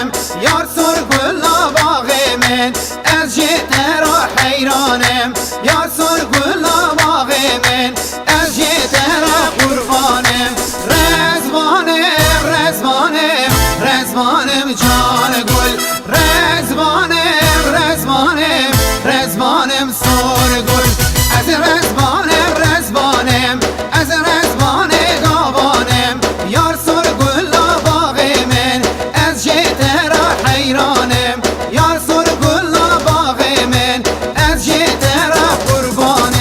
حیرانم یار سر گلا باغ من از جتر حیرانم یار سر گلا باغ من از جتر قربانم رزوانم رزوانم رزوانم جان گل رزوانم رزوانم رزوانم سر گل از رزوانم رزوانم از رزوان گاوانم یار سر گلا باغ من از جتر حیرانم یار سر گلا باغ من از جتر قربانم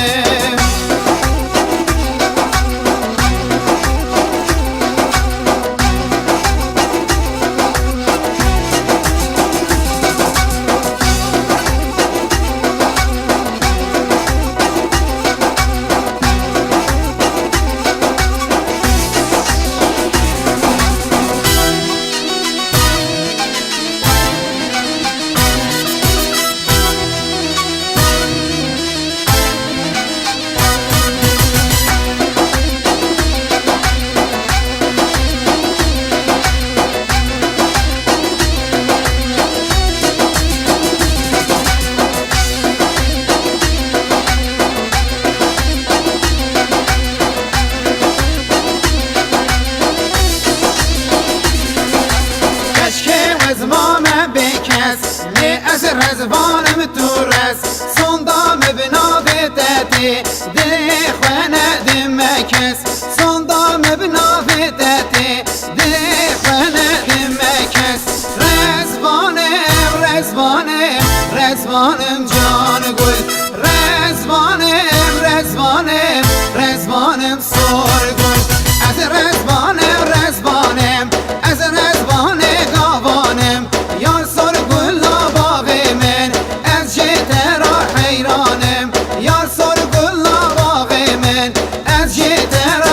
رزوانم بکس نه از رزوانم تو رس صندام بنابه داده دل خانه دمکس صندام بنابه داده دل خانه دمکس رزوانم رزوانم رزوانم جان گل رزوانم رزوانم رزوانم سر گل از رزوانم رزوانم از رزوان گاوانم یار سر گلا باغ من از جتر حیرانم یار سر گلا باغ من از جتر